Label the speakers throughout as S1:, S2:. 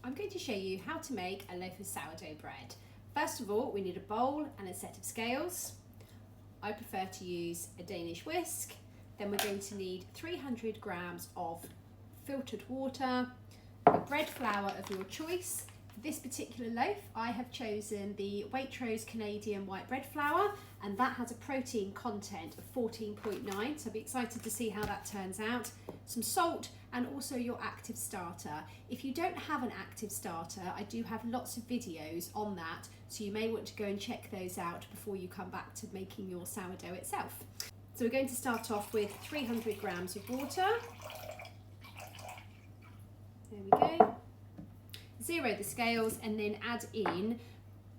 S1: I'm going to show you how to make a loaf of sourdough bread. First of all, we need a bowl and a set of scales. I prefer to use a Danish whisk. Then we're going to need 300 grams of filtered water, a bread flour of your choice. For this particular loaf, I have chosen the Waitrose Canadian white bread flour, and that has a protein content of 14.9, so I'll be excited to see how that turns out. Some salt and also your active starter. If you don't have an active starter, I do have lots of videos on that, so you may want to go and check those out before you come back to making your sourdough itself. So we're going to start off with 300 grams of water. There we go. Zero the scales and then add in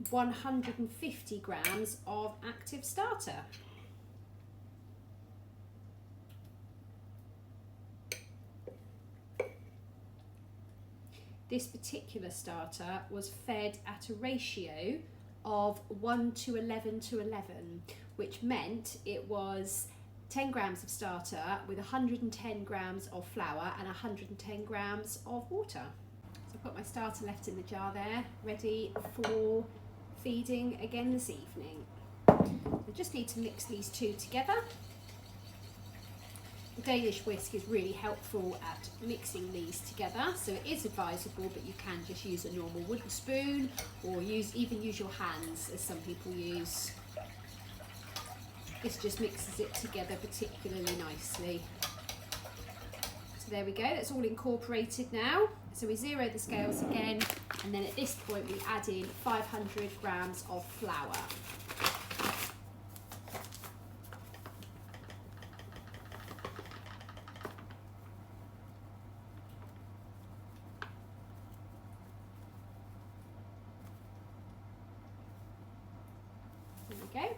S1: 150 grams of active starter. This particular starter was fed at a ratio of 1 to 11 to 11, which meant it was 10 grams of starter with 110 grams of flour and 110 grams of water. So I've got my starter left in the jar there, ready for feeding again this evening. I just need to mix these two together. The Danish whisk is really helpful at mixing these together, so it is advisable, but you can just use a normal wooden spoon or even use your hands, as some people use. This just mixes it together particularly nicely. So there we go, that's all incorporated now. So we zero the scales again, and then at this point we add in 500 grams of flour. There we go.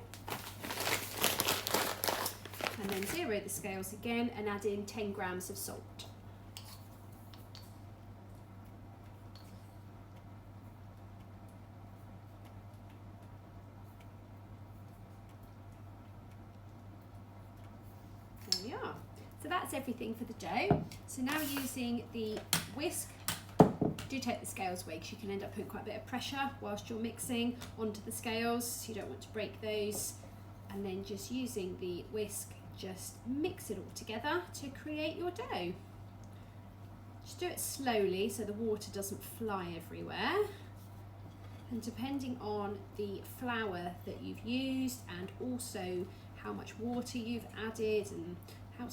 S1: And then zero the scales again and add in 10 grams of salt. There we are. So that's everything for the dough. So now using the whisk, do take the scales away because you can end up putting quite a bit of pressure whilst you're mixing onto the scales, so you don't want to break those. And then just using the whisk, just mix it all together to create your dough. Just do it slowly so the water doesn't fly everywhere. And depending on the flour that you've used and also how much water you've added and how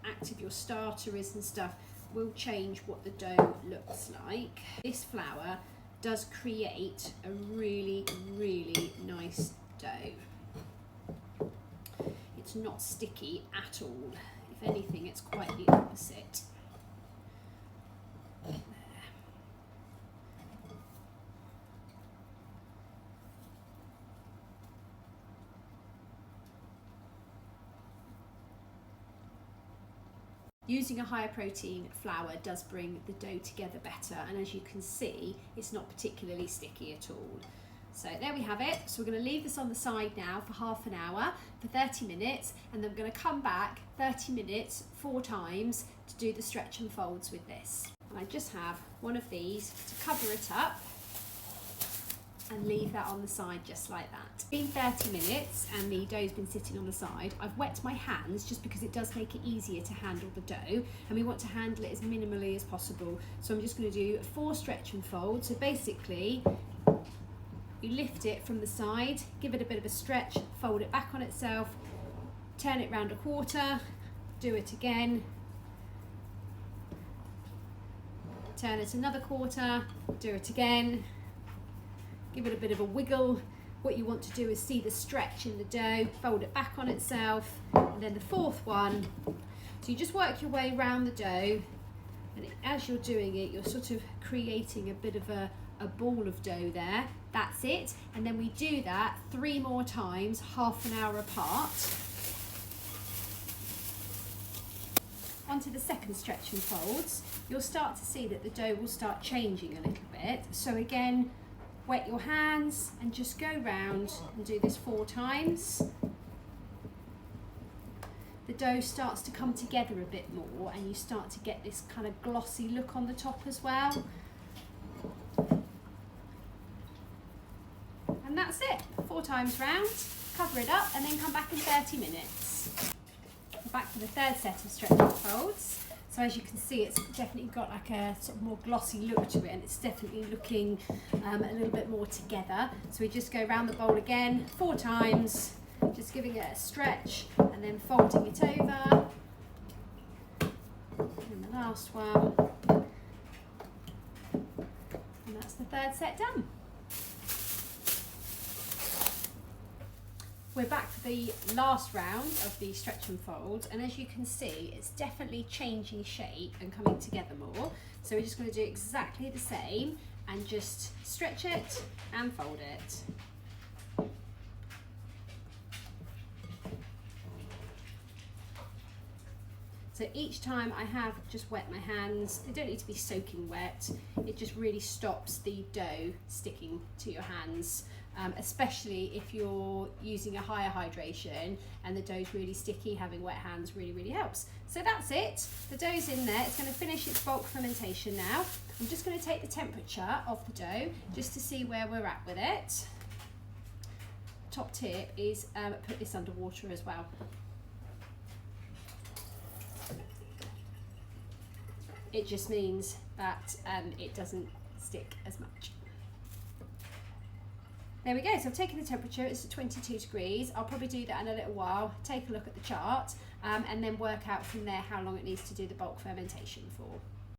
S1: active your starter is and stuff, will change what the dough looks like. This flour does create a really, really nice dough. It's not sticky at all. If anything, it's quite the opposite. There. Using a higher protein flour does bring the dough together better, and as you can see, it's not particularly sticky at all. So there we have it. So we're going to leave this on the side now for half an hour, for 30 minutes, and then we're going to come back 30 minutes 4 times to do the stretch and folds with this. And I just have one of these to cover it up and leave that on the side just like that. It's been 30 minutes and the dough's been sitting on the side. I've wet my hands just because it does make it easier to handle the dough, and we want to handle it as minimally as possible. So I'm just going to do 4 stretch and folds. So basically, you lift it from the side, give it a bit of a stretch, fold it back on itself, turn it round a quarter, do it again, turn it another quarter, do it again, give it a bit of a wiggle. What you want to do is see the stretch in the dough, fold it back on itself, and then the 4th one. So you just work your way around the dough, and as you're doing it, you're sort of creating a bit of a ball of dough there. That's it. And then we do that 3 more times, half an hour apart. Onto the second stretch and folds, you'll start to see that the dough will start changing a little bit. So again, wet your hands and just go round and do this 4 times. The dough starts to come together a bit more and you start to get this kind of glossy look on the top as well. that's it, 4 times round, cover it up and then come back in 30 minutes. We're back for the third set of stretch and folds. So as you can see, it's definitely got like a sort of more glossy look to it, and it's definitely looking a little bit more together. So we just go around the bowl again 4 times, just giving it a stretch and then folding it over. And the last one. And that's the third set done. We're back for the last round of the stretch and fold, and as you can see, it's definitely changing shape and coming together more. So we're just going to do exactly the same and just stretch it and fold it. So each time I have just wet my hands, they don't need to be soaking wet, it just really stops the dough sticking to your hands. Especially if you're using a higher hydration and the dough's really sticky, having wet hands really helps. So that's it, the dough's in there, it's going to finish its bulk fermentation now. I'm just going to take the temperature of the dough just to see where we're at with it. Top tip is put this under water as well. It just means that it doesn't stick as much. There we go, so I've taken the temperature, it's at 22 degrees. I'll probably do that in a little while, take a look at the chart, and then work out from there how long it needs to do the bulk fermentation for.